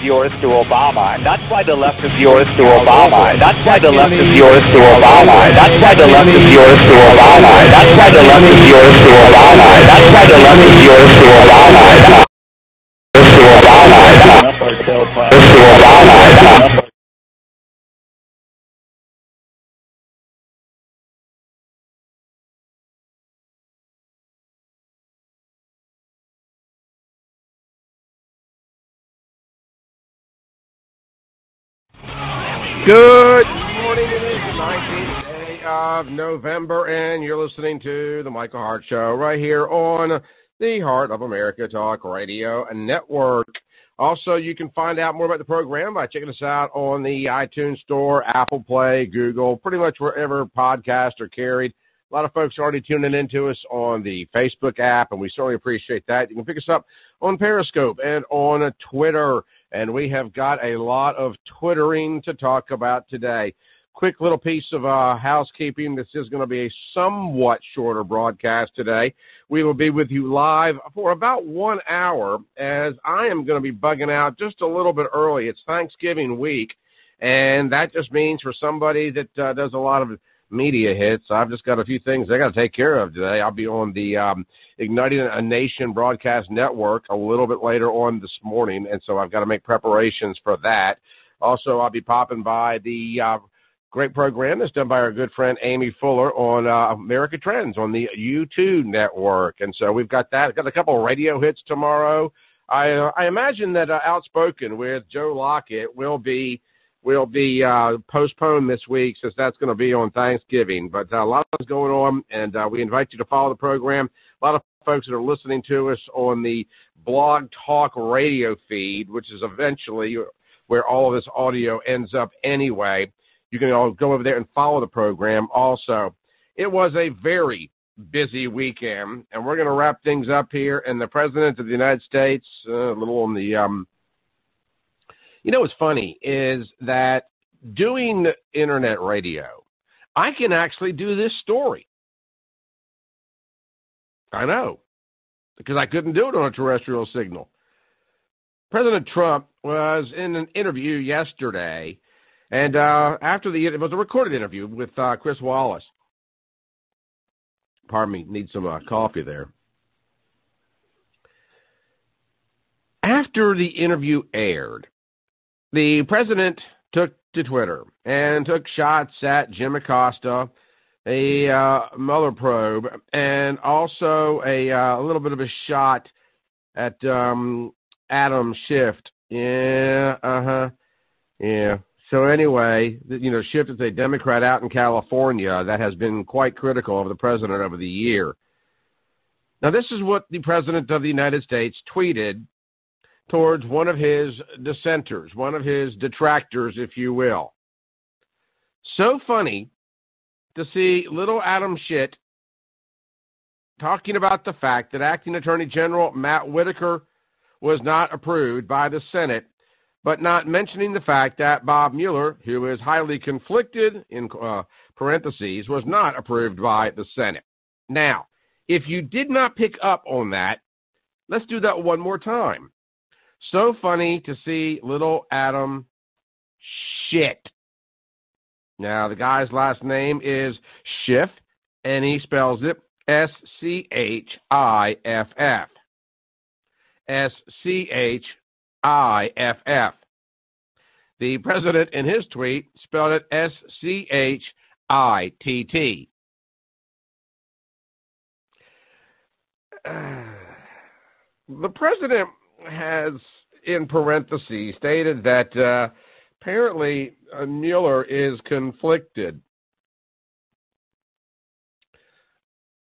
yours to Obama, and that's why the left is yours to Obama, and that's why the left is yours to Obama, and that's why the left is yours to Obama, and that's why the left is yours to Obama, and that's why the left is yours to Obama, and that's to Obama, and that's to Obama. Good morning. It is the 19th day of November, and you're listening to the Michael Hart Show right here on the Heart of America Talk Radio Network. Also, you can find out more about the program by checking us out on the iTunes Store, Apple Play, Google, pretty much wherever podcasts are carried. A lot of folks are already tuning into us on the Facebook app, and we certainly appreciate that. You can pick us up on Periscope and on Twitter. And we have got a lot of Twittering to talk about today. Quick little piece of housekeeping. This is going to be a somewhat shorter broadcast today. We will be with you live for about 1 hour, as I am going to be bugging out just a little bit early. It's Thanksgiving week, and that just means for somebody that does a lot of media hits, I've just got a few things I got to take care of today. I'll be on the Igniting a Nation broadcast network a little bit later on this morning, and so I've got to make preparations for that. Also, I'll be popping by the great program that's done by our good friend Amy Fuller on America Trends on the YouTube network, and so we've got that. I've got a couple of radio hits tomorrow. I imagine that Outspoken with Joe Lockett will be postponed this week since that's going to be on Thanksgiving. But a lot is going on, and we invite you to follow the program. A lot of folks that are listening to us on the Blog Talk radio feed, which is eventually where all of this audio ends up anyway. You can all go over there and follow the program also. It was a very busy weekend, and we're going to wrap things up here. And the President of the United States, a little on the you know what's funny is that doing internet radio, I can actually do this story. I know, because I couldn't do it on a terrestrial signal. President Trump was in an interview yesterday, and it was a recorded interview with Chris Wallace. Pardon me, need some coffee there. After the interview aired, the president took to Twitter and took shots at Jim Acosta, a Mueller probe, and also a little bit of a shot at Adam Schiff. Yeah. So anyway, Schiff is a Democrat out in California that has been quite critical of the president over the year. Now, this is what the President of the United States tweeted towards one of his dissenters, one of his detractors, if you will. So funny to see little Adam Schiff talking about the fact that Acting Attorney General Matt Whitaker was not approved by the Senate, but not mentioning the fact that Bob Mueller, who is highly conflicted, in parentheses, was not approved by the Senate. Now, if you did not pick up on that, let's do that one more time. So funny to see little Adam Schiff. Now, the guy's last name is Schiff, and he spells it Schiff. Schiff. The president in his tweet spelled it Schitt. The president has, in parentheses, stated that apparently Mueller is conflicted.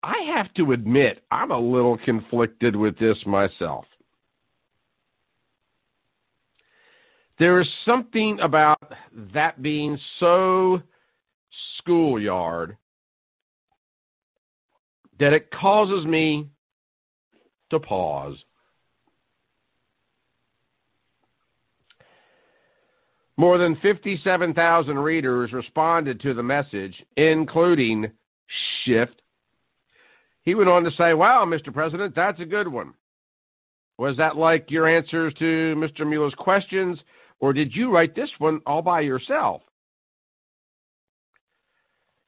I have to admit, I'm a little conflicted with this myself. There is something about that being so schoolyard that it causes me to pause. More than 57,000 readers responded to the message, including Schiff. He went on to say, "Wow, Mr. President, that's a good one." Was that like your answers to Mr. Mueller's questions, or did you write this one all by yourself?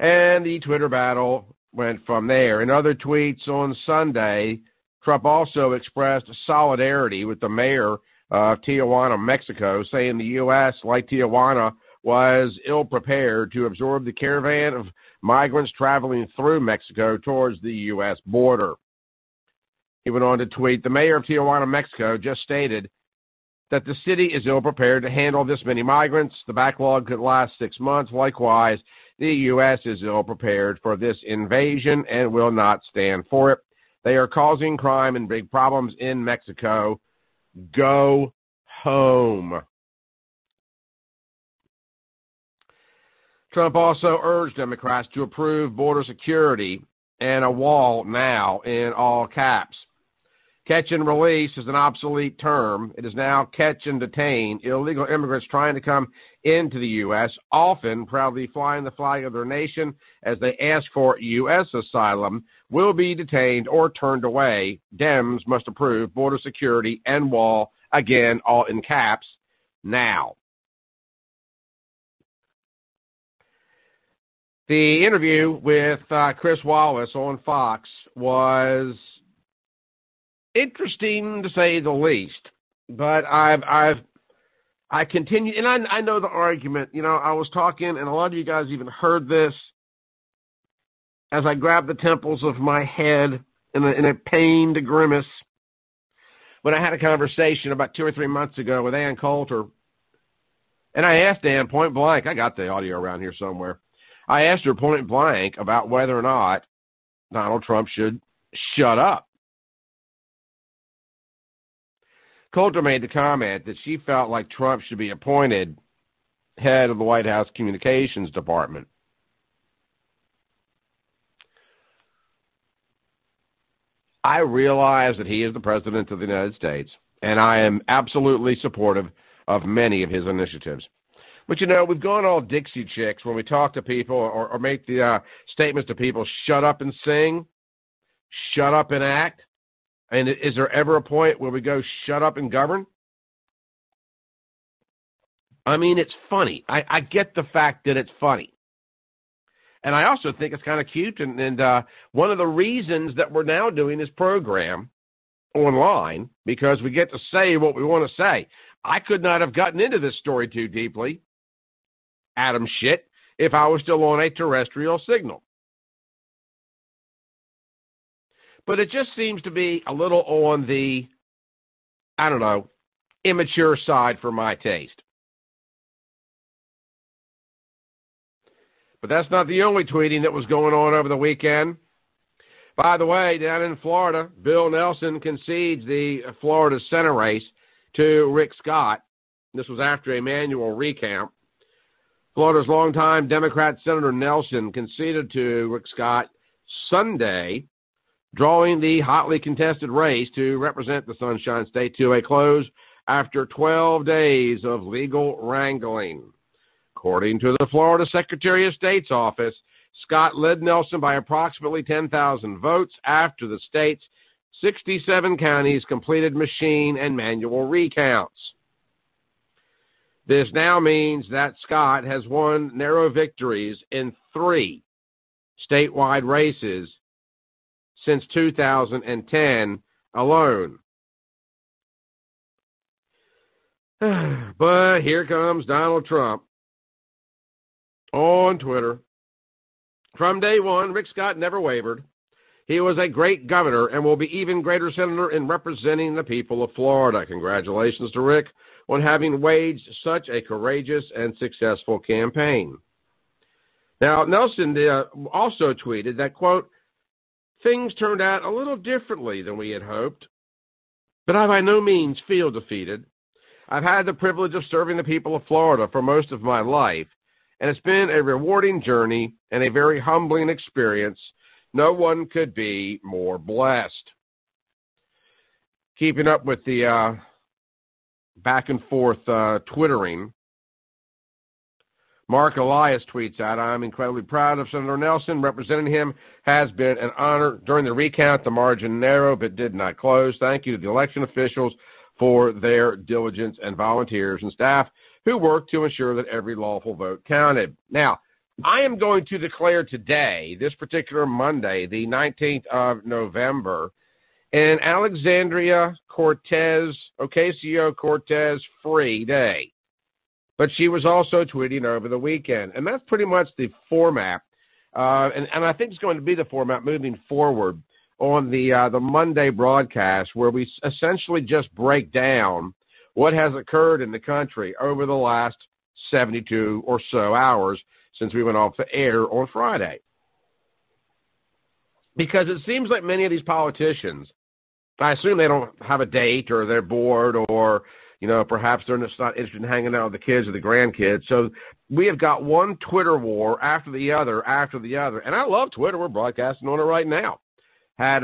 And the Twitter battle went from there. In other tweets on Sunday, Trump also expressed solidarity with the mayor of Tijuana, Mexico, saying the U.S., like Tijuana, was ill-prepared to absorb the caravan of migrants traveling through Mexico towards the U.S. border. He went on to tweet, the mayor of Tijuana, Mexico, just stated that the city is ill-prepared to handle this many migrants. The backlog could last 6 months. Likewise, the U.S. is ill-prepared for this invasion and will not stand for it. They are causing crime and big problems in Mexico. Go home. Trump also urged Democrats to approve border security and a wall now in all caps. Catch and release is an obsolete term. It is now catch and detain illegal immigrants trying to come into the U.S., often proudly flying the flag of their nation as they ask for U.S. asylum, will be detained or turned away. Dems must approve border security and wall, again, all in caps, now. The interview with Chris Wallace on Fox was interesting to say the least, but I continue, and I know the argument. You know, I was talking, and a lot of you guys even heard this as I grabbed the temples of my head in a pained grimace when I had a conversation about 2 or 3 months ago with Ann Coulter, and I asked Ann point blank. I got the audio around here somewhere. I asked her point blank about whether or not Donald Trump should shut up. Coulter made the comment that she felt like Trump should be appointed head of the White House Communications Department. I realize that he is the President of the United States, and I am absolutely supportive of many of his initiatives. But, you know, we've gone all Dixie chicks when we talk to people or make the statements to people, shut up and sing, shut up and act. And is there ever a point where we go, shut up and govern? I mean, it's funny. I get the fact that it's funny. And I also think it's kind of cute. And one of the reasons that we're now doing this program online, because we get to say what we want to say. I could not have gotten into this story too deeply, Adam shit, if I was still on a terrestrial signal. But it just seems to be a little on the, I don't know, immature side for my taste. But that's not the only tweeting that was going on over the weekend. By the way, down in Florida, Bill Nelson concedes the Florida Senate race to Rick Scott. This was after a manual recount. Florida's longtime Democrat Senator Nelson conceded to Rick Scott Sunday, drawing the hotly contested race to represent the Sunshine State to a close after 12 days of legal wrangling. According to the Florida Secretary of State's office, Scott led Nelson by approximately 10,000 votes after the state's 67 counties completed machine and manual recounts. This now means that Scott has won narrow victories in 3 statewide races since 2010 alone. But here comes Donald Trump on Twitter. From day one, Rick Scott never wavered. He was a great governor and will be even greater senator in representing the people of Florida. Congratulations to Rick on having waged such a courageous and successful campaign. Now, Nelson also tweeted that, quote, things turned out a little differently than we had hoped, but I by no means feel defeated. I've had the privilege of serving the people of Florida for most of my life, and it's been a rewarding journey and a very humbling experience. No one could be more blessed. Keeping up with the back and forth twittering, Mark Elias tweets out, I'm incredibly proud of Senator Nelson. Representing him has been an honor. During the recount, the margin narrowed but did not close. Thank you to the election officials for their diligence and volunteers and staff who worked to ensure that every lawful vote counted. Now, I am going to declare today, this particular Monday, the 19th of November, an Alexandria Ocasio-Cortez free day. But she was also tweeting over the weekend. And that's pretty much the format. And I think it's going to be the format moving forward on the Monday broadcast, where we essentially just break down what has occurred in the country over the last 72 or so hours since we went off the air on Friday. Because it seems like many of these politicians, I assume they don't have a date or they're bored or, perhaps they're just not interested in hanging out with the kids or the grandkids. So we have got one Twitter war after the other. And I love Twitter. We're broadcasting on it right now. Had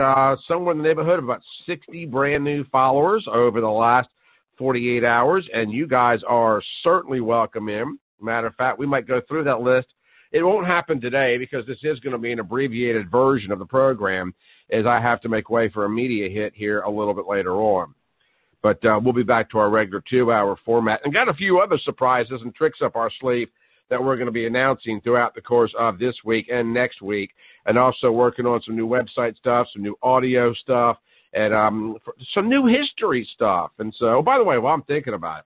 somewhere in the neighborhood of about 60 brand new followers over the last 48 hours. And you guys are certainly welcome in. Matter of fact, we might go through that list. It won't happen today because this is going to be an abbreviated version of the program, as I have to make way for a media hit here a little bit later on. But we'll be back to our regular 2-hour format and got a few other surprises and tricks up our sleeve that we're going to be announcing throughout the course of this week and next week, and also working on some new website stuff, some new audio stuff, and some new history stuff. And so, by the way, while I'm thinking about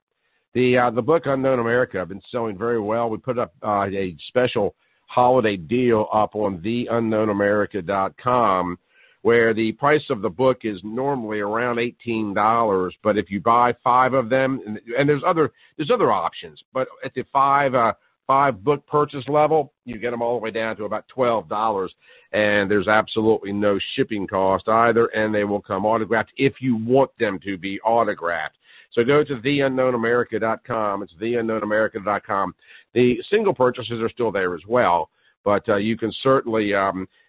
it, the book Unknown America have been selling very well. We put up a special holiday deal up on theunknownamerica.com, where the price of the book is normally around $18, but if you buy 5 of them, and there's other options, but at the five book purchase level, you get them all the way down to about $12, and there's absolutely no shipping cost either, and they will come autographed if you want them to be autographed. So go to theunknownamerica.com. It's theunknownamerica.com. The single purchases are still there as well, but you can certainly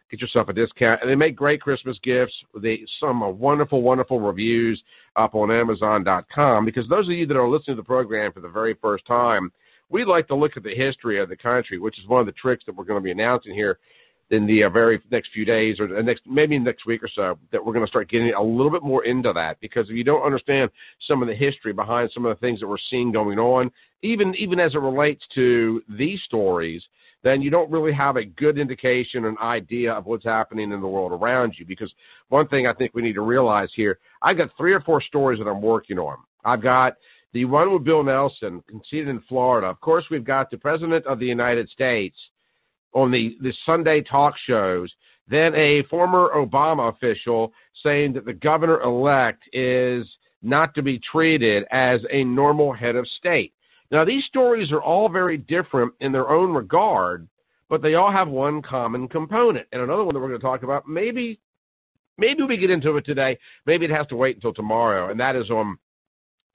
get yourself a discount. And they make great Christmas gifts. Some wonderful, wonderful reviews up on Amazon.com, because those of you that are listening to the program for the very first time, we'd like to look at the history of the country, which is one of the tricks that we're going to be announcing here in the very next few days, or maybe next week or so, that we're going to start getting a little bit more into that. Because if you don't understand some of the history behind some of the things that we're seeing going on, even as it relates to these stories, then you don't really have a good indication, an idea of what's happening in the world around you. Because one thing I think we need to realize here, I've got 3 or 4 stories that I'm working on. I've got the one with Bill Nelson, conceded in Florida. Of course, we've got the President of the United States on the Sunday talk shows, then a former Obama official saying that the governor-elect is not to be treated as a normal head of state. Now, these stories are all very different in their own regard, but they all have one common component. And another one that we're going to talk about, maybe we get into it today, maybe it has to wait until tomorrow, and that is on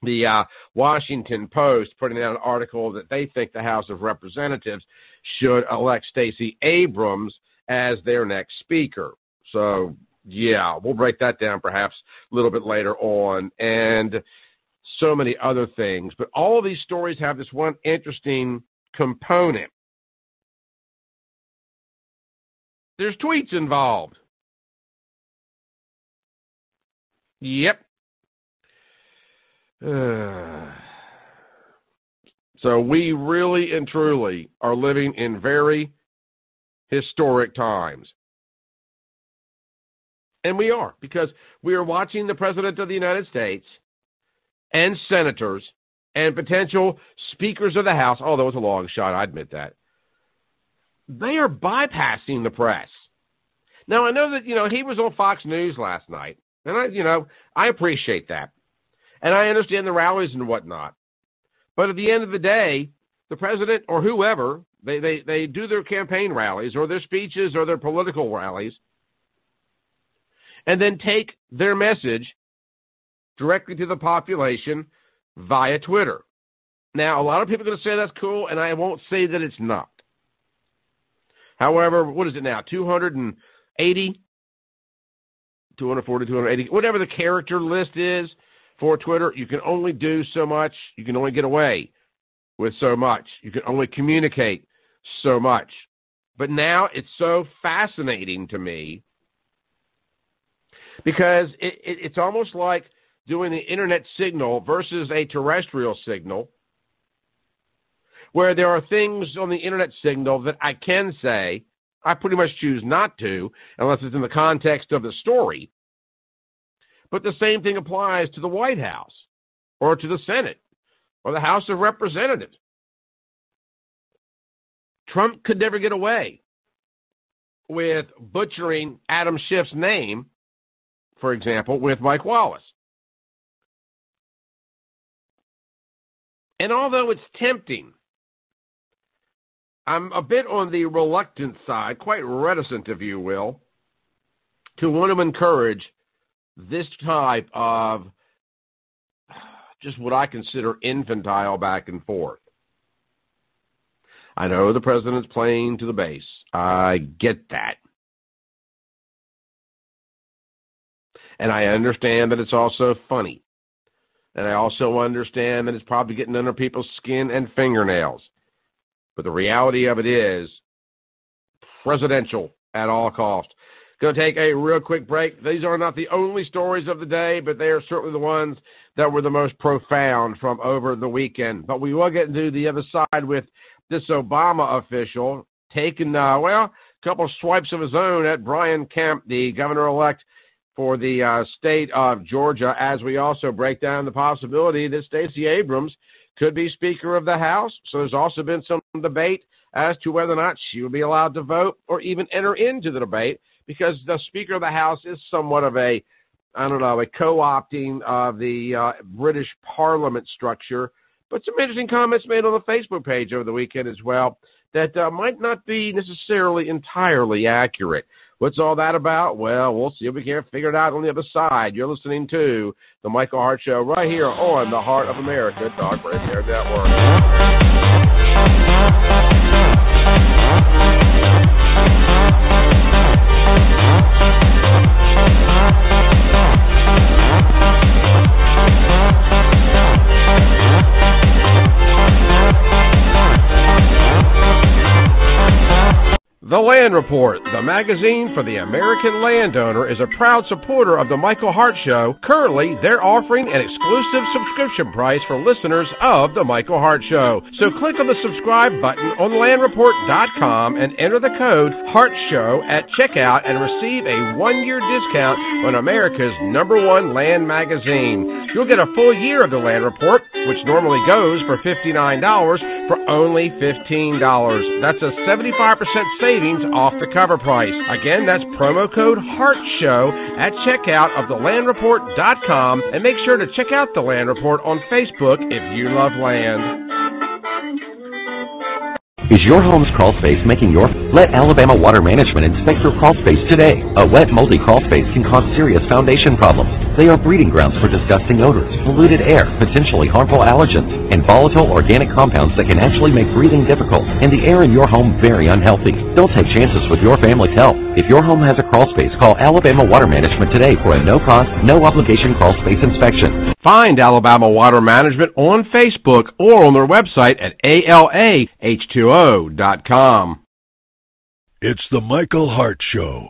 the Washington Post putting out an article that they think the House of Representatives should elect Stacey Abrams as their next speaker. So, yeah, we'll break that down perhaps a little bit later on, and so many other things. But all of these stories have this one interesting component. There's tweets involved. Yep. So we really and truly are living in very historic times. And we are, because we are watching the President of the United States and senators and potential speakers of the House, although it's a long shot, I admit that, they are bypassing the press. Now, I know that, he was on Fox News last night, and I appreciate that. And I understand the rallies and whatnot. But at the end of the day, the president or whoever, they do their campaign rallies or their speeches or their political rallies and then take their message directly to the population via Twitter. Now, a lot of people are going to say that's cool, and I won't say that it's not. However, what is it now, 280, 240, 280, whatever the character list is for Twitter, you can only do so much. You can only get away with so much. You can only communicate so much. But now it's so fascinating to me because it's almost like doing the internet signal versus a terrestrial signal, where there are things on the internet signal that I can say, I pretty much choose not to, unless it's in the context of the story. But the same thing applies to the White House, or to the Senate, or the House of Representatives. Trump could never get away with butchering Adam Schiff's name, for example, with Mike Wallace. And although it's tempting, I'm a bit on the reluctant side, quite reticent, if you will, to want to encourage this type of just what I consider infantile back and forth. I know the president's playing to the base. I get that. And I understand that it's also funny. And I also understand that it's probably getting under people's skin and fingernails. But the reality of it is presidential at all costs. Going to take a real quick break. These are not the only stories of the day, but they are certainly the ones that were the most profound from over the weekend. But we will get into the other side with this Obama official taking, a couple of swipes of his own at Brian Kemp, the governor-elect for the state of Georgia, as we also break down the possibility that Stacey Abrams could be Speaker of the House. So there's also been some debate as to whether or not she will be allowed to vote or even enter into the debate, because the Speaker of the House is somewhat of a co-opting of the British Parliament structure. But some interesting comments made on the Facebook page over the weekend as well that might not be necessarily entirely accurate. What's all that about? Well, we'll see if we can figure it out on the other side. You're listening to The Michael Hart Show right here on the Heart of America Talk Radio Network. The Land Report, the magazine for the American landowner, is a proud supporter of the Michael Hart Show. Currently, they're offering an exclusive subscription price for listeners of the Michael Hart Show. So click on the subscribe button on landreport.com and enter the code HARTSHOW at checkout and receive a 1-year discount on America's #1 land magazine. You'll get a full year of the Land Report, which normally goes for $59, for only $15. That's a 75% savings off the cover price. Again, that's promo code HARTSHOW at checkout of thelandreport.com, and make sure to check out the Land Report on Facebook if you love land. Is your home's crawl space making your... Let Alabama Water Management inspect your crawl space today. A wet, moldy crawl space can cause serious foundation problems. They are breeding grounds for disgusting odors, polluted air, potentially harmful allergens, and volatile organic compounds that can actually make breathing difficult and the air in your home very unhealthy. Don't take chances with your family's health. If your home has a crawl space, call Alabama Water Management today for a no-cost, no-obligation crawl space inspection. Find Alabama Water Management on Facebook or on their website at ALAH2O.com. It's the Michael Hart Show.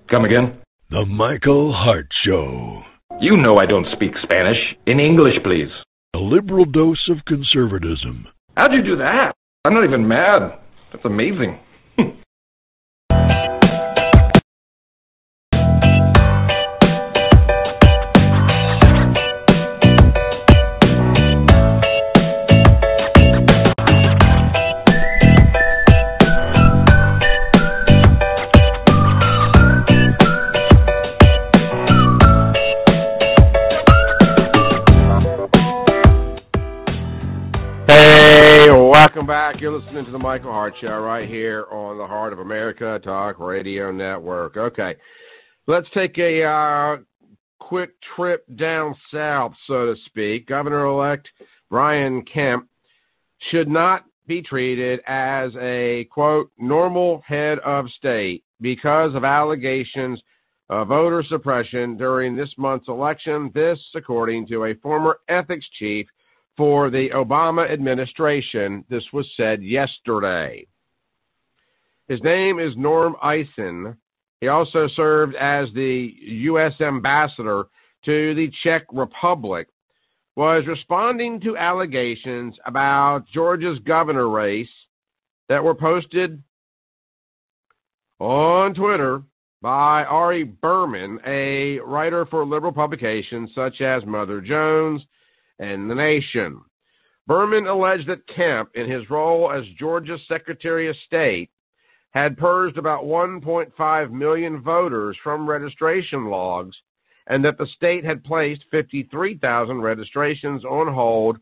Come again? The Michael Hart Show. You know I don't speak Spanish. In English, please. A liberal dose of conservatism. How'd you do that? I'm not even mad. That's amazing. Welcome back. You're listening to the Michael Hart Show right here on the Heart of America Talk Radio Network. Okay, let's take a quick trip down south, so to speak. Governor-elect Brian Kemp should not be treated as a, quote, normal head of state because of allegations of voter suppression during this month's election. This, according to a former ethics chief for the Obama administration. This was said yesterday. His name is Norm Eisen. He also served as the U.S. ambassador to the Czech Republic, was responding to allegations about Georgia's governor race that were posted on Twitter by Ari Berman, a writer for liberal publications such as Mother Jones and The Nation. Berman alleged that Kemp, in his role as Georgia's Secretary of State, had purged about 1.5 million voters from registration logs, and that the state had placed 53,000 registrations on hold,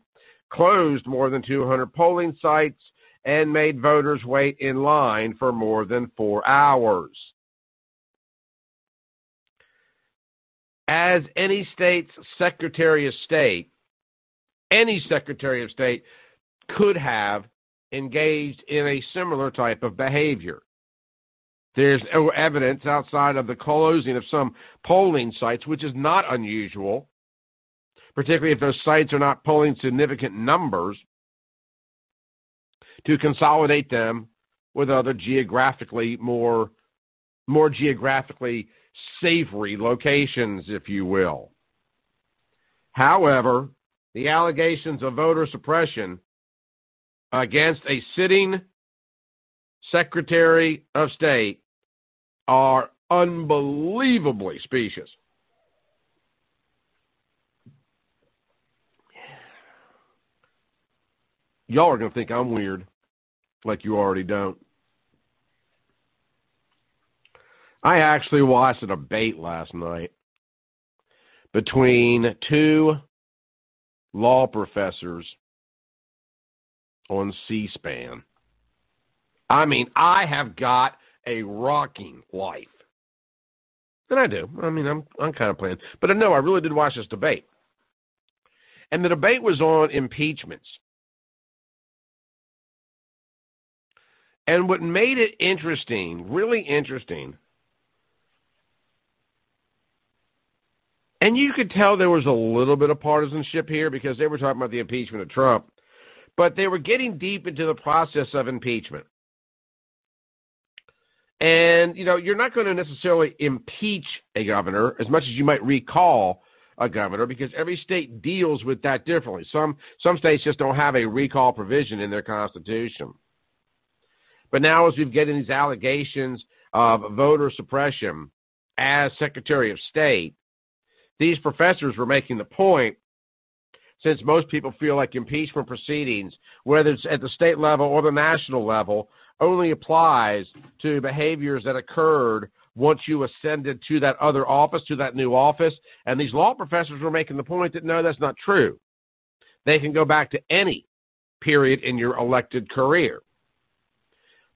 closed more than 200 polling sites, and made voters wait in line for more than 4 hours. As any state's Secretary of State, any Secretary of State could have engaged in a similar type of behavior. There's no evidence outside of the closing of some polling sites, which is not unusual, particularly if those sites are not polling significant numbers, to consolidate them with other geographically more geographically savory locations, if you will. However, the allegations of voter suppression against a sitting Secretary of State are unbelievably specious. Y'all are going to think I'm weird, like you already don't. I actually watched a debate last night between two law professors on C-SPAN. I mean, I have got a rocking life. And I do. I mean, I'm kind of playing. But no, I really did watch this debate. And the debate was on impeachments. And what made it interesting, really interesting, and you could tell there was a little bit of partisanship here because they were talking about the impeachment of Trump, but they were getting deep into the process of impeachment. And, you know, you're not going to necessarily impeach a governor as much as you might recall a governor because every state deals with that differently. Some states just don't have a recall provision in their constitution. But now as we've getting these allegations of voter suppression as Secretary of State, these professors were making the point, since most people feel like impeachment proceedings, whether it's at the state level or the national level, only applies to behaviors that occurred once you ascended to that other office, to that new office. And these law professors were making the point that, no, that's not true. They can go back to any period in your elected career.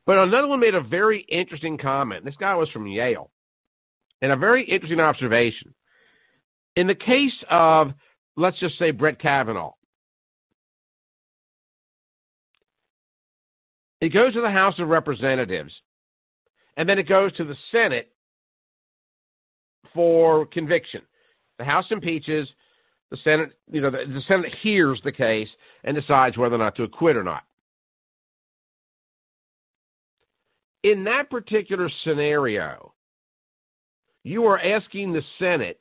But another one made a very interesting comment. This guy was from Yale. And a very interesting observation. In the case of, let's just say, Brett Kavanaugh, it goes to the House of Representatives, and then it goes to the Senate for conviction. The House impeaches, the Senate, the Senate hears the case and decides whether or not to acquit or not. In that particular scenario, you are asking the Senate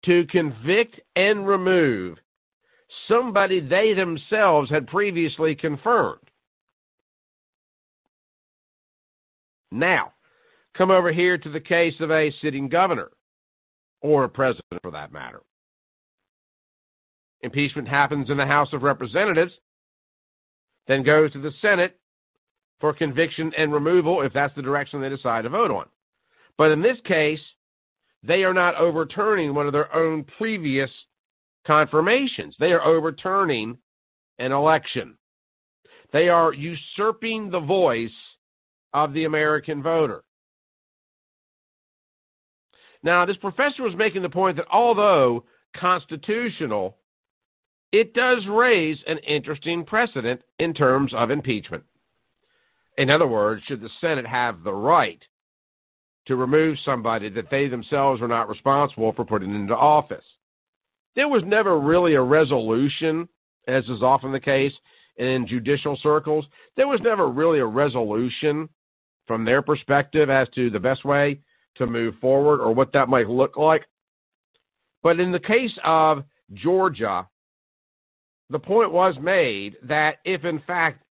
to convict and remove somebody they themselves had previously confirmed. Now, come over here to the case of a sitting governor, or a president for that matter. Impeachment happens in the House of Representatives, then goes to the Senate for conviction and removal if that's the direction they decide to vote on. But in this case, they are not overturning one of their own previous confirmations. They are overturning an election. They are usurping the voice of the American voter. Now, this professor was making the point that although constitutional, it does raise an interesting precedent in terms of impeachment. In other words, should the Senate have the right to remove somebody that they themselves are not responsible for putting into office? there was never really a resolution, as is often the case in judicial circles. There was never really a resolution from their perspective as to the best way to move forward or what that might look like. But in the case of Georgia, the point was made that if, in fact,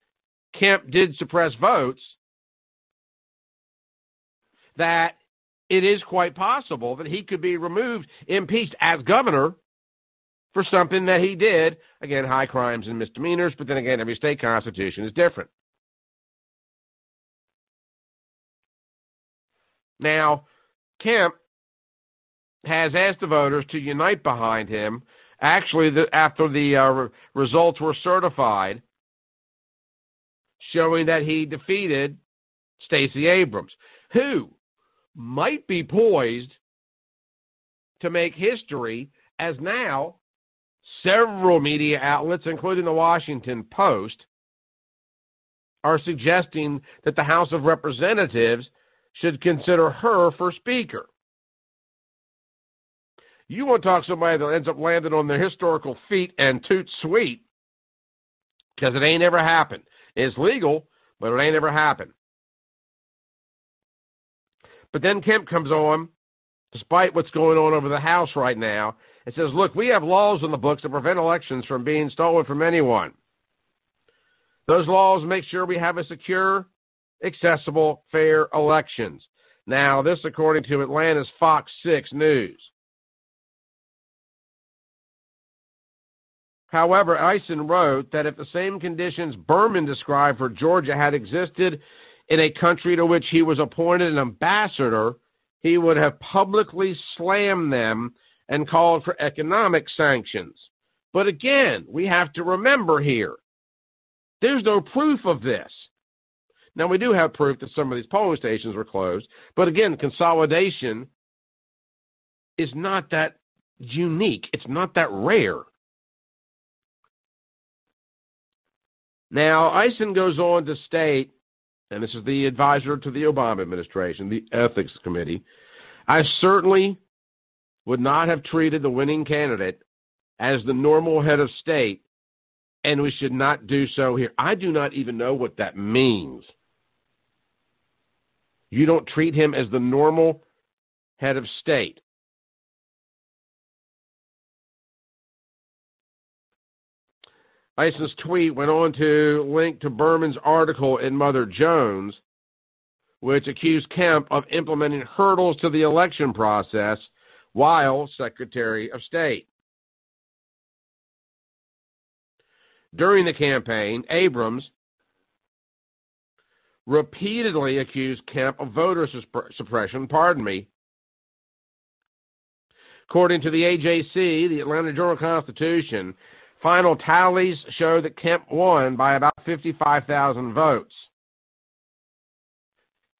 Kemp did suppress votes, that it is quite possible that he could be removed, impeached as governor for something that he did. Again, high crimes and misdemeanors, but then again, every state constitution is different. Now, Kemp has asked the voters to unite behind him. Actually, after the results were certified, showing that he defeated Stacey Abrams, who might be poised to make history, as now several media outlets, including the Washington Post, are suggesting that the House of Representatives should consider her for Speaker. You want to talk to somebody that ends up landing on their historical feet and toot sweet, because it ain't ever happened. It's legal, but it ain't ever happened. But then Kemp comes on, despite what's going on over the House right now, and says, look, we have laws in the books that prevent elections from being stolen from anyone. Those laws make sure we have a secure, accessible, fair elections. Now, this according to Atlanta's Fox 6 News. However, Eisen wrote that if the same conditions Berman described for Georgia had existed in a country to which he was appointed an ambassador, he would have publicly slammed them and called for economic sanctions. But again, we have to remember here, there's no proof of this. Now, we do have proof that some of these polling stations were closed, but again, consolidation is not that unique. It's not that rare. Now, Eisen goes on to state, and this is the advisor to the Obama administration, the Ethics Committee, I certainly would not have treated the winning candidate as the normal head of state, and we should not do so here. I do not even know what that means. You don't treat him as the normal head of state. Eisen's tweet went on to link to Berman's article in Mother Jones, which accused Kemp of implementing hurdles to the election process while Secretary of State. During the campaign, Abrams repeatedly accused Kemp of voter suppression. According to the AJC, the Atlanta Journal-Constitution, final tallies show that Kemp won by about 55,000 votes.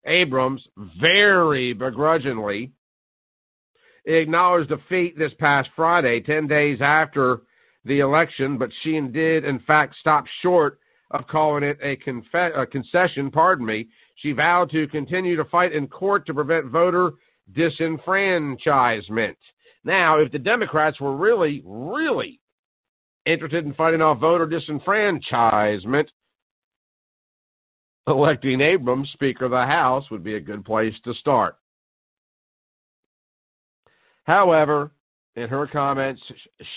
Abrams, very begrudgingly, acknowledged defeat this past Friday, 10 days after the election, but she did, in fact, stop short of calling it a concession. She vowed to continue to fight in court to prevent voter disenfranchisement. Now, if the Democrats were really, really interested in fighting off voter disenfranchisement, electing Abrams Speaker of the House would be a good place to start. However, in her comments,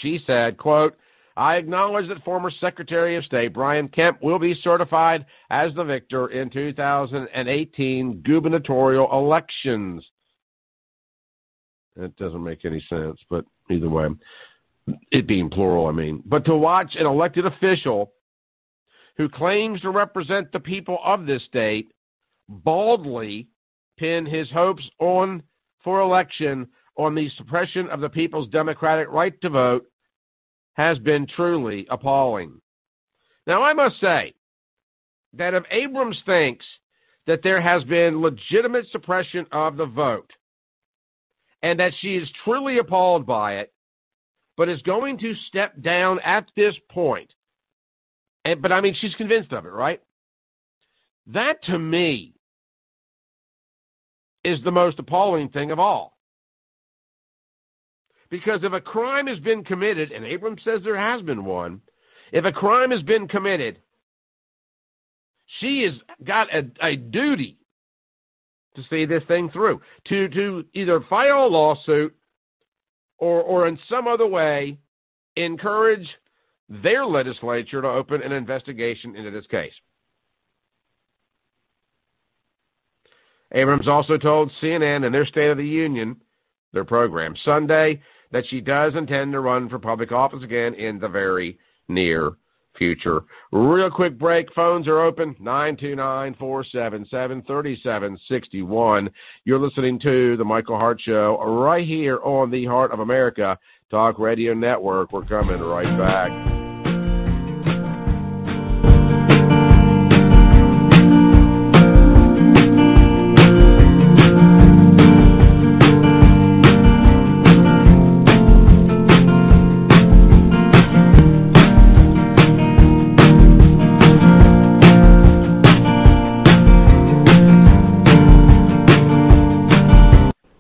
she said, quote, I acknowledge that former Secretary of State Brian Kemp will be certified as the victor in 2018 gubernatorial elections. That doesn't make any sense, but either way, it being plural, I mean. But to watch an elected official who claims to represent the people of this state baldly pin his hopes for election on the suppression of the people's democratic right to vote has been truly appalling. Now, I must say that if Abrams thinks that there has been legitimate suppression of the vote and that she is truly appalled by it, but is going to step down at this point, but I mean, she's convinced of it, right? That, to me, is the most appalling thing of all. Because if a crime has been committed, and Abrams says there has been one, if a crime has been committed, she has got a duty to see this thing through, to either file a lawsuit or in some other way encourage their legislature to open an investigation into this case. Abrams also told CNN in their State of the Union, their program Sunday, that she does intend to run for public office again in the very near future. Real quick break. Phones are open, 929-477-3761. You're listening to The Michael Hart Show right here on the Heart of America Talk Radio Network. We're coming right back.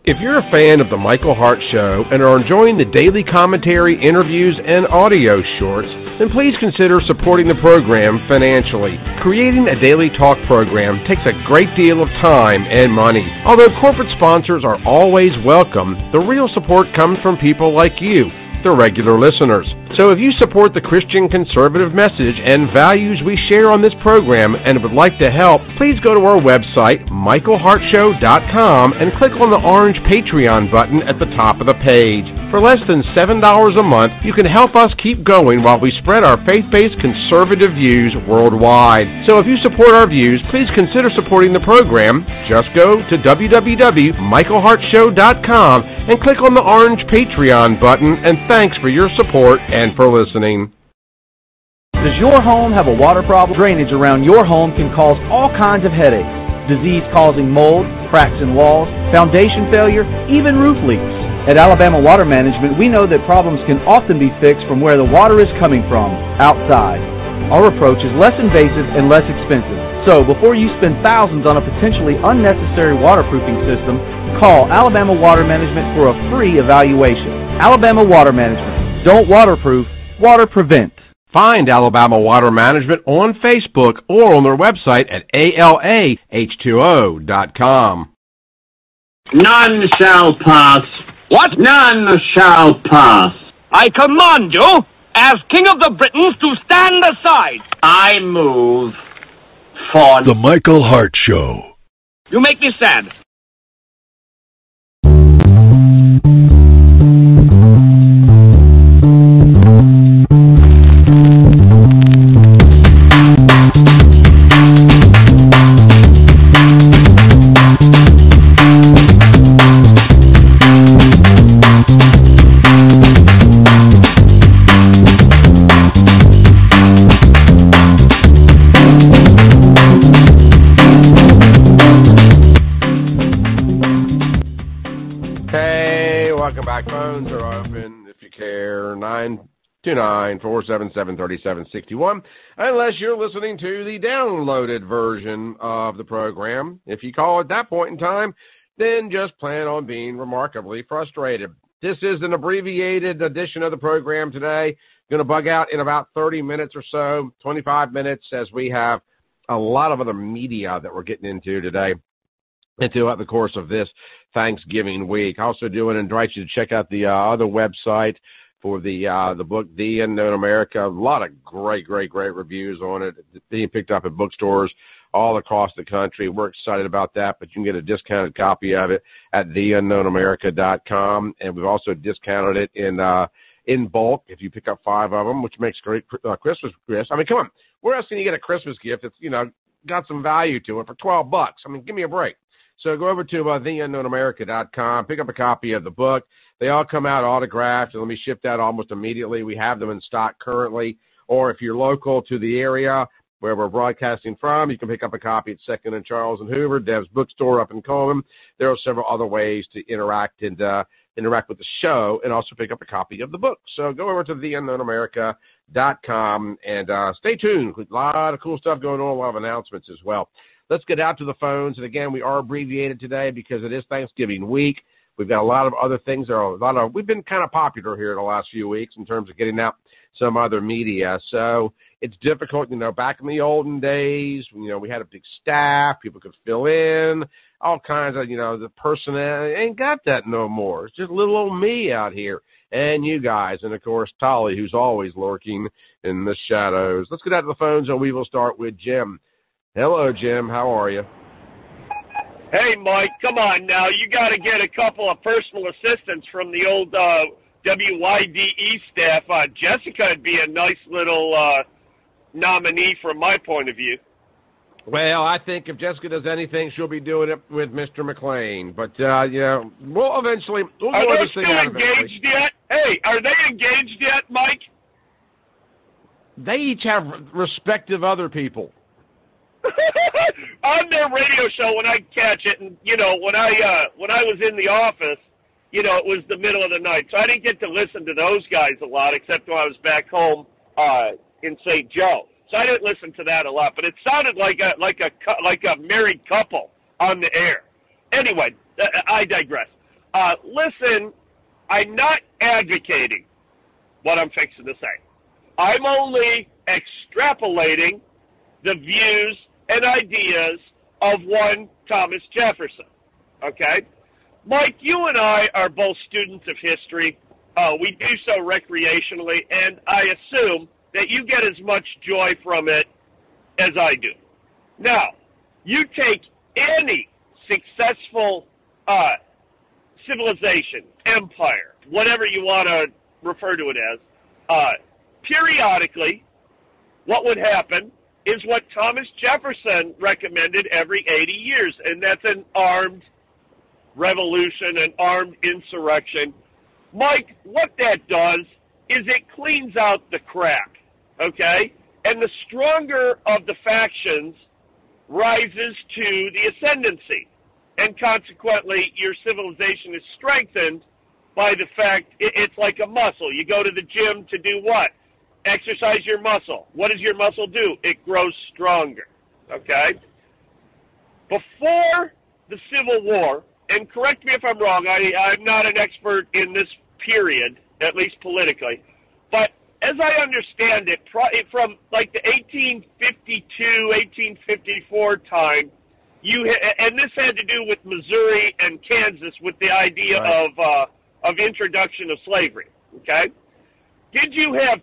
If you're a fan of The Michael Hart Show and are enjoying the daily commentary, interviews, and audio shorts, then please consider supporting the program financially. Creating a daily talk program takes a great deal of time and money. Although corporate sponsors are always welcome, the real support comes from people like you, the regular listeners. So if you support the Christian conservative message and values we share on this program and would like to help, please go to our website, michaelhartshow.com, and click on the orange Patreon button at the top of the page. For less than $7 a month, you can help us keep going while we spread our faith-based conservative views worldwide. So if you support our views, please consider supporting the program. Just go to www.michaelhartshow.com and click on the orange Patreon button, and thanks for your support and for listening. Does your home have a water problem? Drainage around your home can cause all kinds of headaches. Disease-causing mold, cracks in walls, foundation failure, even roof leaks. At Alabama Water Management, we know that problems can often be fixed from where the water is coming from, outside. Our approach is less invasive and less expensive. So, before you spend thousands on a potentially unnecessary waterproofing system, call Alabama Water Management for a free evaluation. Alabama Water Management. Don't waterproof, water prevent. Find Alabama Water Management on Facebook or on their website at ALAH2O.com. None shall pass. What? None shall pass. I command you, as King of the Britons, to stand aside. I move for The Michael Hart Show. You make me sad. Phones are open if you care, 929-477-3761, unless you're listening to the downloaded version of the program. If you call at that point in time, then just plan on being remarkably frustrated. This is an abbreviated edition of the program today. Going to bug out in about 30 minutes or so, 25 minutes, as we have a lot of other media that we're getting into today and throughout the course of this Thanksgiving week. Also do invite you to check out the other website for the book, The Unknown America. A lot of great reviews on it. It's being picked up at bookstores all across the country. We're excited about that, but you can get a discounted copy of it at theunknownamerica.com, and we've also discounted it in bulk if you pick up 5 of them, which makes great Christmas gifts. I mean, come on. Where else can you get a Christmas gift that's, got some value to it for $12? I mean, give me a break. So go over to theunknownamerica.com, pick up a copy of the book. They all come out autographed, and let me ship that almost immediately. We have them in stock currently. Or if you're local to the area where we're broadcasting from, you can pick up a copy at 2nd and Charles and Hoover, Dev's Bookstore up in Coleman. There are several other ways to interact with the show and also pick up a copy of the book. So go over to theunknownamerica.com and stay tuned. A lot of cool stuff going on, a lot of announcements as well. Let's get out to the phones. And again, we are abbreviated today because it is Thanksgiving week. We've got a lot of other things. We've been kind of popular here the last few weeks in terms of getting out some other media. So it's difficult, back in the olden days, we had a big staff, people could fill in, all kinds of, the personnel. Ain't got that no more. It's just little old me out here and you guys. And, of course, Tolly, who's always lurking in the shadows. Let's get out to the phones, and we will start with Jim. Hello, Jim. How are you? Hey, Mike, come on now. You got to get a couple of personal assistants from the old WYDE staff. Jessica would be a nice little nominee from my point of view. Well, I think if Jessica does anything, she'll be doing it with Mr. McLean. But, we'll eventually... Are they still engaged yet? Hey, are they engaged yet, Mike? They each have respective other people. On their radio show, when I catch it, and when I was in the office, it was the middle of the night, so I didn't get to listen to those guys a lot, except when I was back home in St. Joe. So I didn't listen to that a lot, but it sounded like a married couple on the air. Anyway, I digress. Listen, I'm not advocating what I'm fixing to say. I'm only extrapolating the views and ideas of one Thomas Jefferson, okay? Mike, you and I are both students of history. We do so recreationally, and I assume that you get as much joy from it as I do. Now, you take any successful civilization, empire, whatever you want to refer to it as, periodically, what would happen is what Thomas Jefferson recommended every 80 years, and that's an armed revolution, an armed insurrection. Mike, what that does is it cleans out the crack, okay? And the stronger of the factions rises to the ascendancy, and consequently your civilization is strengthened by the fact it's like a muscle. You go to the gym to do what? Exercise your muscle. What does your muscle do? It grows stronger, okay? Before the Civil War, and correct me if I'm wrong, I'm not an expert in this period, at least politically, but as I understand it, from like the 1852, 1854 time, and this had to do with Missouri and Kansas with the idea of introduction of slavery, okay? Did you have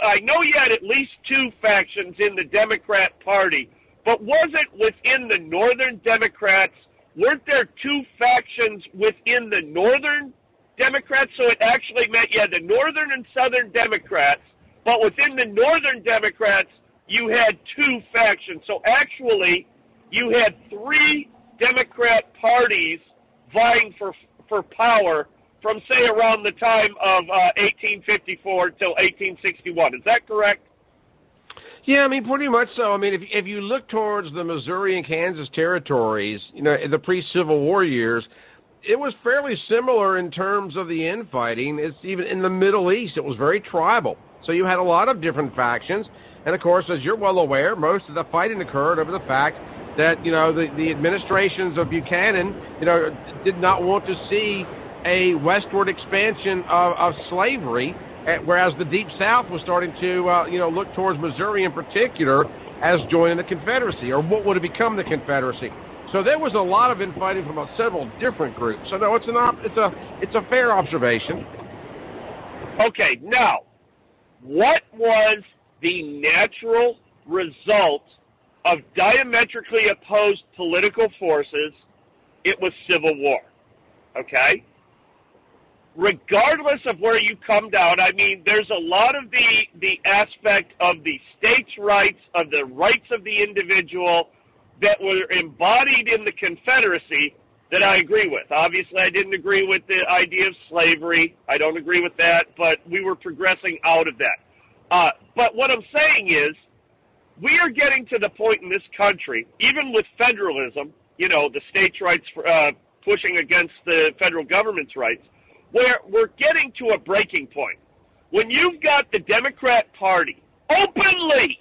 I know you had at least two factions in the Democrat Party, but was it within the Northern Democrats? Weren't there two factions within the Northern Democrats? So it actually meant you had the Northern and Southern Democrats, but within the Northern Democrats, you had two factions. So actually, you had three Democrat parties vying for power from, say, around the time of 1854 till 1861. Is that correct? Yeah, I mean, pretty much so. I mean, if you look towards the Missouri and Kansas territories, in the pre-Civil War years, it was fairly similar in terms of the infighting. It's even in the Middle East, it was very tribal. So you had a lot of different factions. And, of course, as you're well aware, most of the fighting occurred over the fact that, the administrations of Buchanan, did not want to see a westward expansion of slavery, whereas the Deep South was starting to, look towards Missouri in particular as joining the Confederacy, or what would have become the Confederacy. So there was a lot of infighting from several different groups. So no, it's a fair observation. Okay, now, what was the natural result of diametrically opposed political forces? It was civil war, okay? Regardless of where you come down, I mean, there's a lot of the aspect of the states' rights, of the rights of the individual that were embodied in the Confederacy that I agree with. Obviously, I didn't agree with the idea of slavery. I don't agree with that, but we were progressing out of that. But what I'm saying is, we are getting to the point in this country, even with federalism, the states' rights pushing against the federal government's rights, where we're getting to a breaking point. When you've got the Democrat Party openly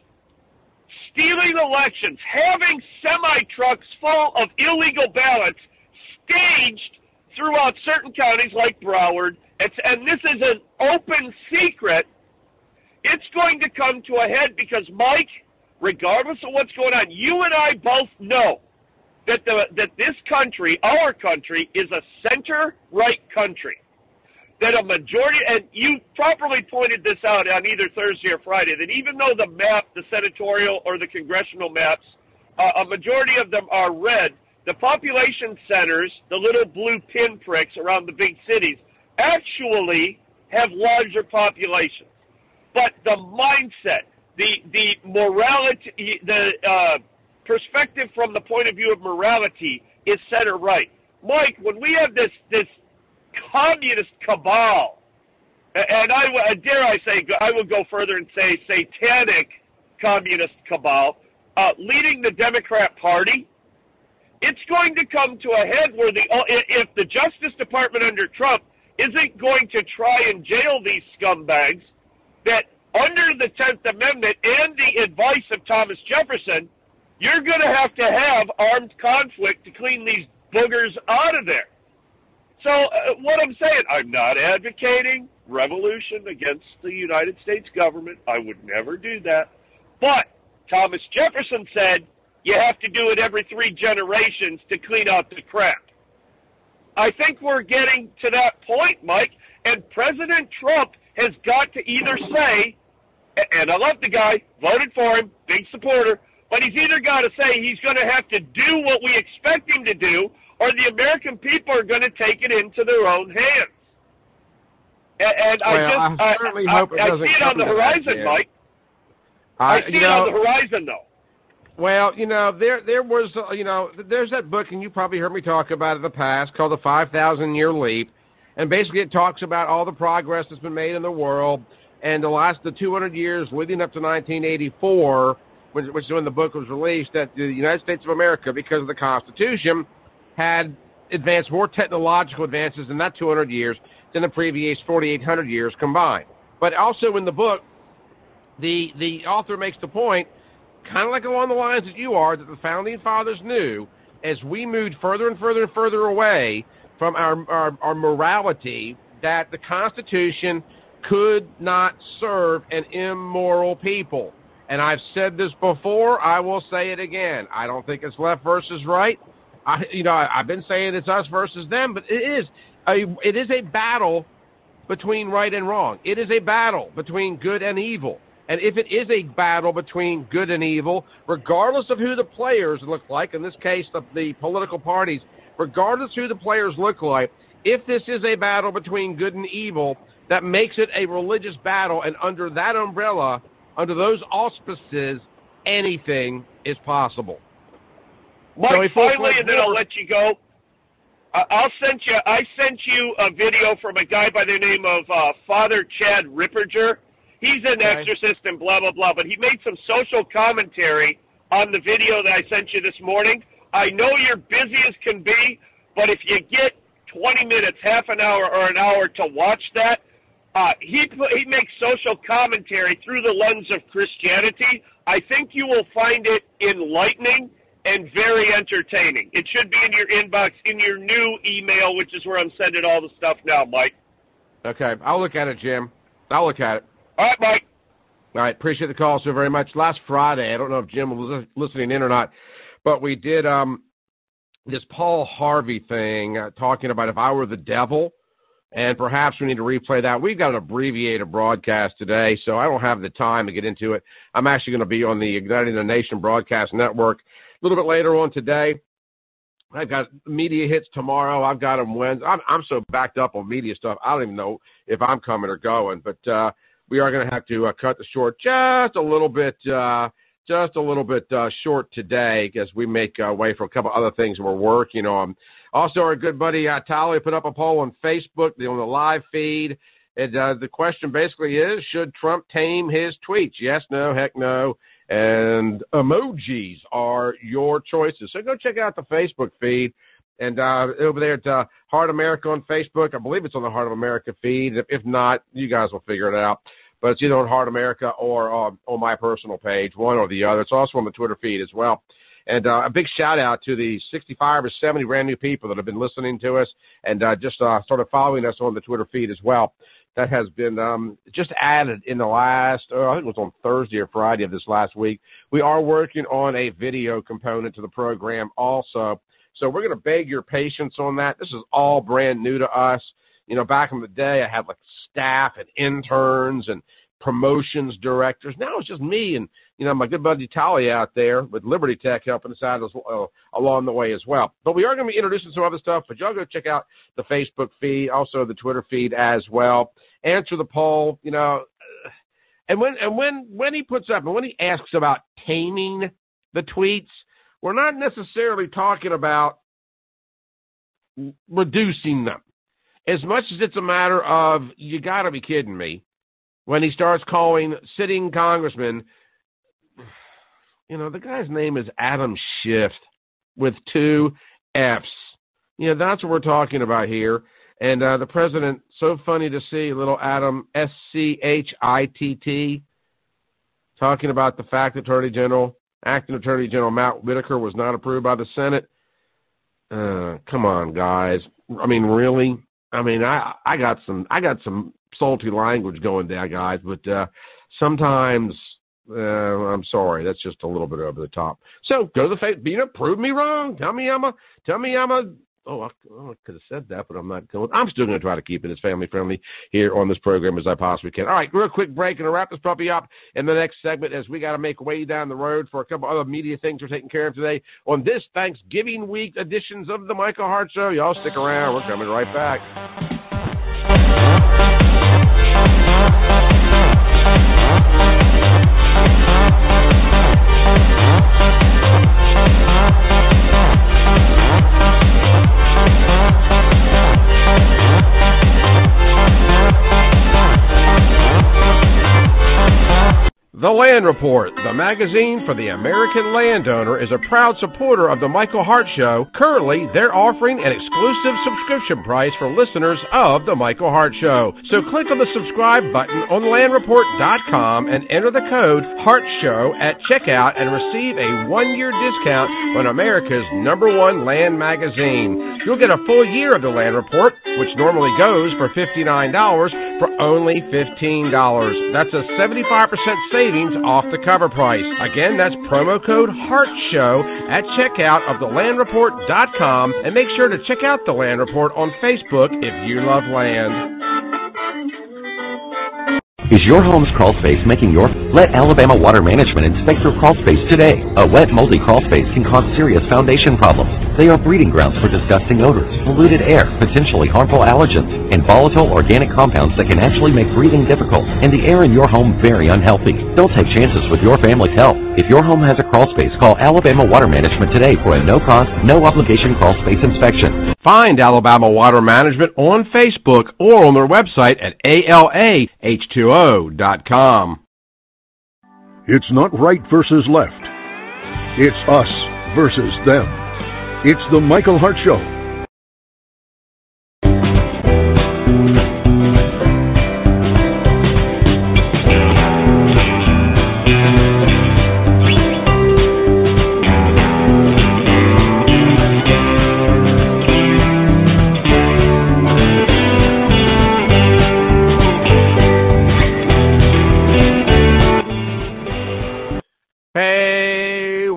stealing elections, having semi-trucks full of illegal ballots staged throughout about certain counties like Broward, and this is an open secret, it's going to come to a head because, Mike, regardless of what's going on, you and I both know that this country, our country, is a center-right country. That a majority, and you properly pointed this out on either Thursday or Friday, that even though the map, the senatorial or the congressional maps, a majority of them are red, the population centers, the little blue pinpricks around the big cities, actually have larger populations. But the mindset, the morality, the perspective from the point of view of morality is center-right. Mike, when we have this communist cabal, and dare I say, I would go further and say satanic communist cabal, leading the Democrat Party, it's going to come to a head where if the Justice Department under Trump isn't going to try and jail these scumbags, that under the 10th Amendment and the advice of Thomas Jefferson, you're going to have armed conflict to clean these boogers out of there. So what I'm saying, I'm not advocating revolution against the United States government. I would never do that. But Thomas Jefferson said you have to do it every 3 generations to clean out the crap. I think we're getting to that point, Mike, and President Trump has got to either say, and I love the guy, voted for him, big supporter, but he's either got to say he's going to have to do what we expect him to do, or the American people are going to take it into their own hands. And I certainly hope it doesn't see it on the horizon, Mike. I see it on the horizon, though. Well, there was, there's that book, and you probably heard me talk about it in the past, called The 5,000-Year Leap, and basically it talks about all the progress that's been made in the world, and the 200 years leading up to 1984, which is when the book was released, that the United States of America, because of the Constitution, had advanced more technological advances in that 200 years than the previous 4,800 years combined. But also in the book, the author makes the point, kind of like along the lines that you are, that the Founding Fathers knew, as we moved further and further and further away from our morality, that the Constitution could not serve an immoral people. And I've said this before, I will say it again. I don't think it's left versus right. I've been saying it's us versus them, but it is a battle between right and wrong. It is a battle between good and evil. And if it is a battle between good and evil, regardless of who the players look like, in this case the political parties, regardless who the players look like, if this is a battle between good and evil, that makes it a religious battle, and under that umbrella, under those auspices, anything is possible. Mike, finally, and then I'll let you go. I sent you a video from a guy by the name of Father Chad Ripperger. He's an exorcist and blah, blah, blah, but he made some social commentary on the video that I sent you this morning. I know you're busy as can be, but if you get 20 minutes, half an hour, or an hour to watch that, he makes social commentary through the lens of Christianity. I think you will find it enlightening and very entertaining. It should be in your inbox, in your new email, which is where I'm sending all the stuff now, Mike. Okay, I'll look at it, Jim. I'll look at it. All right, Mike. All right, appreciate the call so very much. Last Friday, I don't know if Jim was listening in or not, but we did this Paul Harvey thing, talking about if I were the devil, and perhaps we need to replay that. We've got an abbreviated broadcast today, so I don't have the time to get into it. I'm actually going to be on the Igniting the Nation broadcast network a little bit later on today. I've got media hits tomorrow. I've got them Wednesday. I'm so backed up on media stuff, I don't even know if I'm coming or going, but we are going to have to cut the short just a little bit short today, because we make way for a couple other things we're working on. Also, our good buddy Tally put up a poll on Facebook on the live feed, and the question basically is, should Trump tame his tweets? Yes, no, heck no, and emojis are your choices. So go check out the Facebook feed, and over there at Heart America on Facebook. I believe it's on the Heart of America feed. If not, you guys will figure it out. But it's either on Heart America or on my personal page, one or the other. It's also on the Twitter feed as well. And a big shout-out to the 65 or 70 brand-new people that have been listening to us and just sort of following us on the Twitter feed as well. That has been just added in the last, I think it was on Thursday or Friday of this last week. We are working on a video component to the program also. So we're going to beg your patience on that. This is all brand new to us. You know, back in the day, I had like staff and interns and promotions directors. Now it's just me and, you know, my good buddy Talia out there with Liberty Tech helping us out along the way as well. But we are going to be introducing some other stuff, but y'all go check out the Facebook feed, also the Twitter feed as well. Answer the poll, you know. And when he puts up and when he asks about taming the tweets, we're not necessarily talking about reducing them as much as it's a matter of, you got to be kidding me, when he starts calling sitting congressmen, you know, the guy's name is Adam Schiff with 2 F's. You know, that's what we're talking about here. And the president, so funny to see little Adam, Schitt, talking about the fact that Acting Attorney General Matt Whitaker was not approved by the Senate. Come on, guys. I mean, really? I mean, I got some salty language going there, guys, but sometimes I'm sorry, that's just a little bit over the top. So go to the Facebook, prove me wrong. Tell me I'm a. Oh, I could have said that, but I'm not going. I'm still going to try to keep it as family friendly here on this program as I possibly can. All right, real quick break, and to wrap this puppy up in the next segment as we got to make way down the road for a couple other media things we're taking care of today on this Thanksgiving week editions of the Michael Hart Show. Y'all stick around. We're coming right back. The Land Report, the magazine for the American landowner, is a proud supporter of the Michael Hart Show. Currently, they're offering an exclusive subscription price for listeners of the Michael Hart Show. So click on the subscribe button on landreport.com and enter the code HARTSHOW at checkout and receive a 1-year discount on America's #1 land magazine. You'll get a full year of the Land Report, which normally goes for $59, for only $15. That's a 75% savings off the cover price. Again, that's promo code HARTSHOW at checkout of thelandreport.com, and make sure to check out the Land Report on Facebook if you love land. Is your home's crawl space making your... Let Alabama Water Management inspect your crawl space today. A wet, moldy crawl space can cause serious foundation problems. They are breeding grounds for disgusting odors, polluted air, potentially harmful allergens, and volatile organic compounds that can actually make breathing difficult and the air in your home very unhealthy. Don't take chances with your family's health. If your home has a crawl space, call Alabama Water Management today for a no-cost, no-obligation crawl space inspection. Find Alabama Water Management on Facebook or on their website at ALAH2O.com. It's not right versus left. It's us versus them. It's the Michael Hart Show.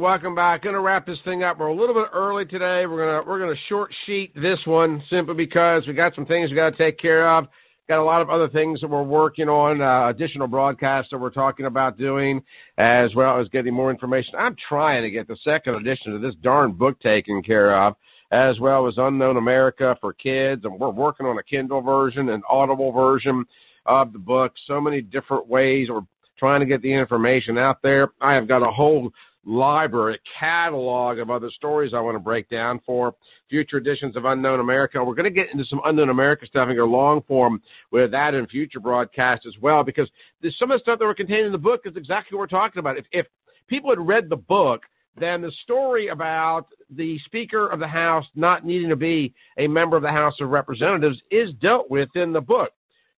Welcome back. Going to wrap this thing up. We're a little bit early today. We're gonna short sheet this one simply because we got some things we got to take care of. Got a lot of other things that we're working on, additional broadcasts that we're talking about doing, as well as getting more information. I'm trying to get the second edition of this darn book taken care of, as well as Unknown America for kids, and we're working on a Kindle version and Audible version of the book. So many different ways we're trying to get the information out there. I have got a whole library, catalog of other stories I want to break down for future editions of Unknown America. We're going to get into some Unknown America stuff and go long form with that in future broadcasts as well, because there's some of the stuff that were contained in the book is exactly what we're talking about. If people had read the book, then the story about the Speaker of the House not needing to be a member of the House of Representatives is dealt with in the book.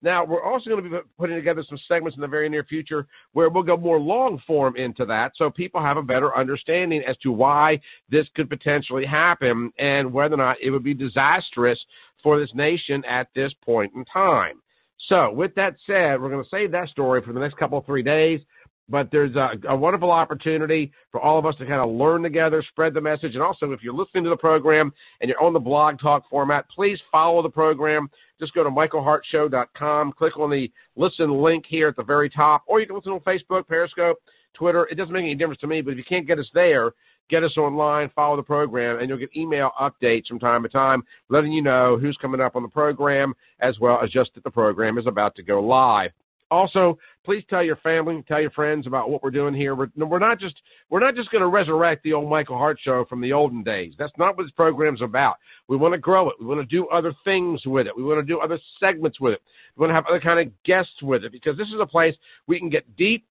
Now, we're also going to be putting together some segments in the very near future where we'll go more long form into that so people have a better understanding as to why this could potentially happen and whether or not it would be disastrous for this nation at this point in time. So, with that said, we're going to save that story for the next couple of 3 days. But there's a wonderful opportunity for all of us to kind of learn together, spread the message. And also, if you're listening to the program and you're on the blog talk format, please follow the program. Just go to michaelhartshow.com, click on the listen link here at the very top, or you can listen on Facebook, Periscope, Twitter. It doesn't make any difference to me, but if you can't get us there, get us online, follow the program, and you'll get email updates from time to time letting you know who's coming up on the program as well as just that the program is about to go live. Also, please tell your family, tell your friends about what we're doing here. We're not just going to resurrect the old Michael Hart Show from the olden days. That's not what this program's about. We want to grow it. We want to do other things with it. We want to do other segments with it. We want to have other kind of guests with it because this is a place we can get deep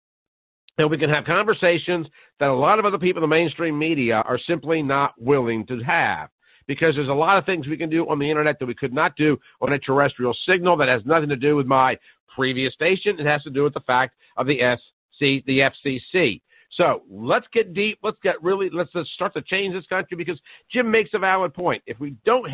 and we can have conversations that a lot of other people in the mainstream media are simply not willing to have. Because there's a lot of things we can do on the internet that we could not do on a terrestrial signal that has nothing to do with my previous station. It has to do with the fact of the FCC. So let's get deep. Let's start to change this country because Jim makes a valid point. If we don't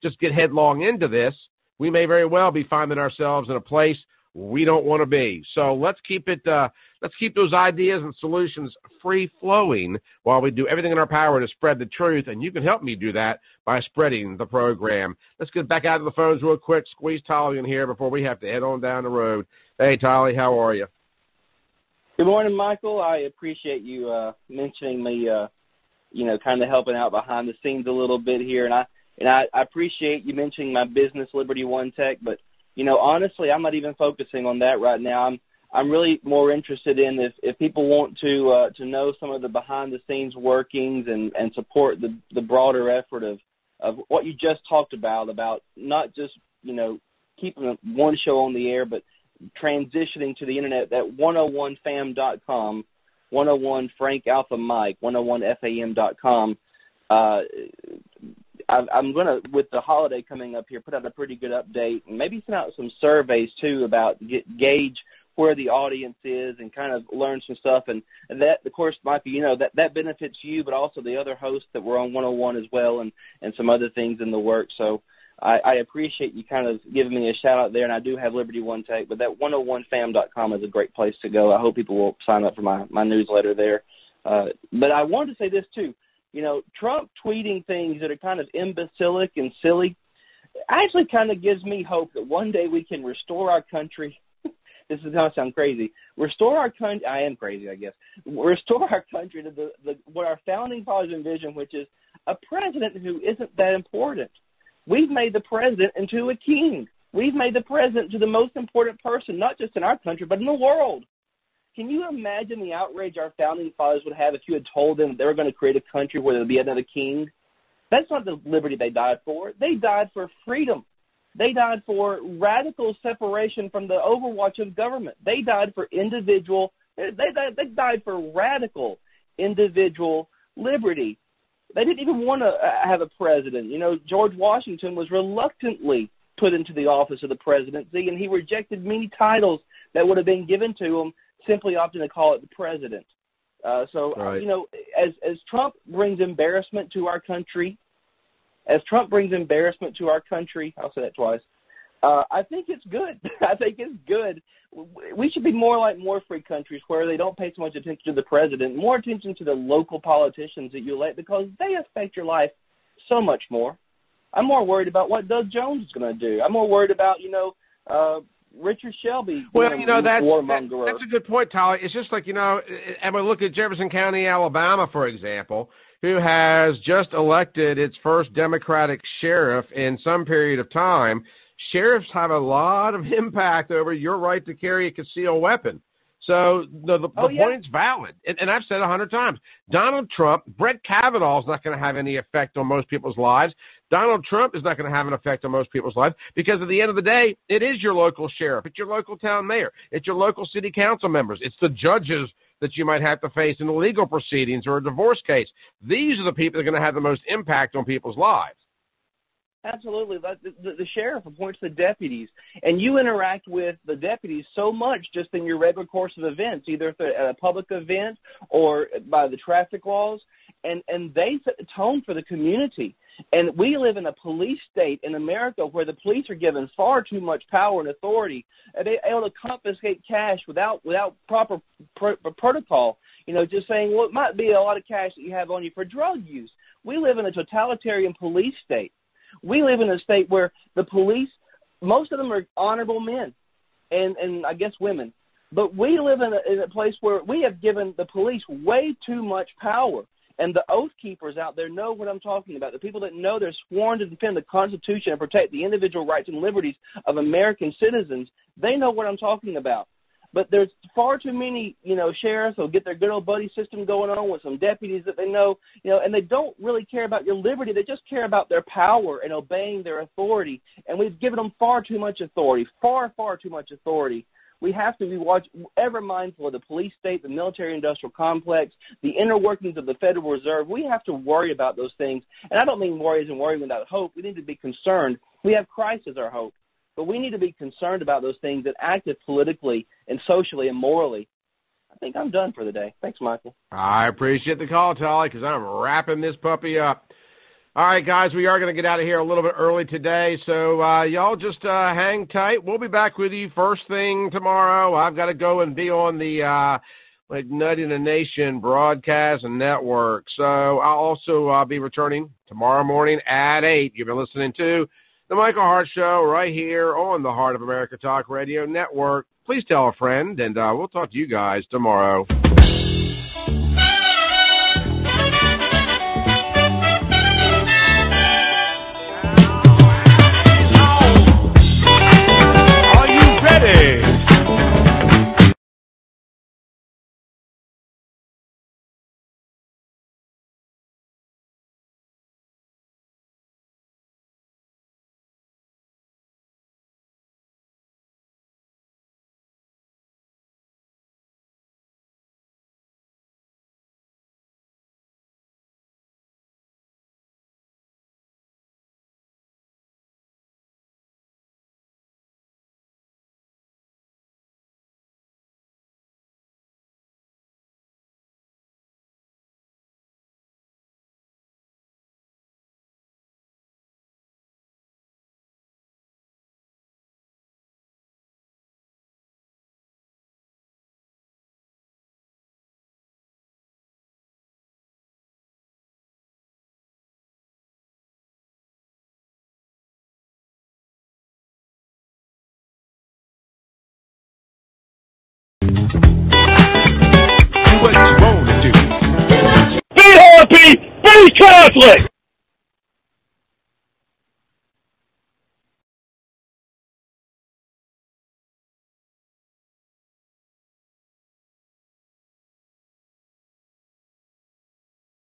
just get headlong into this, we may very well be finding ourselves in a place we don't want to be. So let's keep those ideas and solutions free flowing while we do everything in our power to spread the truth. And you can help me do that by spreading the program. Let's get back out to the phones real quick. Squeeze Tolly in here before we have to head on down the road. Hey, Tolly, how are you? Good morning, Michael. I appreciate you mentioning me, kind of helping out behind the scenes a little bit here. And I appreciate you mentioning my business, Liberty One Tech, but honestly, I'm not even focusing on that right now. I'm really more interested in if people want to know some of the behind the scenes workings and support the broader effort of what you just talked about not just keeping one show on the air, but transitioning to the internet. That 101fam.com, 101 Frank Alpha Mike, 101fam.com. I'm going to, with the holiday coming up here, put out a pretty good update and maybe send out some surveys, too, about gauge where the audience is and kind of learn some stuff. And that, of course, Michael, that benefits you, but also the other hosts that were on 101 as well and some other things in the works. So I appreciate you kind of giving me a shout-out there, and I do have Liberty One Tech, but that 101fam.com is a great place to go. I hope people will sign up for my newsletter there. But I wanted to say this, too. Trump tweeting things that are kind of imbecilic and silly actually kind of gives me hope that one day we can restore our country. This is going to sound crazy. Restore our country. I am crazy, I guess. Restore our country to what our founding fathers envisioned, which is a president who isn't that important. We've made the president into a king. We've made the president to the most important person, not just in our country, but in the world. Can you imagine the outrage our founding fathers would have if you had told them they were going to create a country where there would be another king? That's not the liberty they died for. They died for freedom. They died for radical separation from the overwatch of government. They died for they died for radical individual liberty. They didn't even want to have a president. George Washington was reluctantly put into the office of the presidency, and he rejected many titles that would have been given to him, simply opting to call it the president. Right. As Trump brings embarrassment to our country, I'll say that twice, I think it's good. I think it's good. We should be more like more free countries where they don't pay so much attention to the president, more attention to the local politicians that you elect because they affect your life so much more. I'm more worried about what Doug Jones is going to do. I'm more worried about, Richard Shelby. Well, that's a good point, Tolly. It's just like, and we look at Jefferson County, Alabama, for example, who has just elected its first Democratic sheriff in some period of time. Sheriffs have a lot of impact over your right to carry a concealed weapon. So the point's valid. And I've said 100 times, Donald Trump, Brett Kavanaugh is not going to have any effect on most people's lives. Donald Trump is not going to have an effect on most people's lives because at the end of the day, it is your local sheriff. It's your local town mayor. It's your local city council members. It's the judges that you might have to face in the legal proceedings or a divorce case. These are the people that are going to have the most impact on people's lives. Absolutely. The sheriff appoints the deputies, and you interact with the deputies so much just in your regular course of events, either at a public event or by the traffic laws, and they set the tone for the community. And we live in a police state in America where the police are given far too much power and authority. They're able to confiscate cash without proper protocol. Just saying, well, it might be a lot of cash that you have on you for drug use. We live in a totalitarian police state. We live in a state where the police, most of them are honorable men and I guess women. But we live in a place where we have given the police way too much power. And the oath keepers out there know what I'm talking about. The people that know they're sworn to defend the Constitution and protect the individual rights and liberties of American citizens, they know what I'm talking about. But there's far too many, sheriffs who'll get their good old buddy system going on with some deputies that they know, and they don't really care about your liberty. They just care about their power and obeying their authority. And we've given them far too much authority, far, far too much authority. We have to be ever mindful of the police state, the military-industrial complex, the inner workings of the Federal Reserve. We have to worry about those things. And I don't mean worry as in worry without hope. We need to be concerned. We have Christ as our hope. But we need to be concerned about those things and active politically and socially and morally. I think I'm done for the day. Thanks, Michael. I appreciate the call, Tolly, because I'm wrapping this puppy up. All right, guys, we are going to get out of here a little bit early today, so y'all just hang tight. We'll be back with you first thing tomorrow. I've got to go and be on the Igniting the Nation broadcast and network. So I'll also be returning tomorrow morning at 8. You've been listening to The Michael Hart Show right here on the Heart of America Talk Radio Network. Please tell a friend, and we'll talk to you guys tomorrow. Are you ready? Be happy, be Catholic!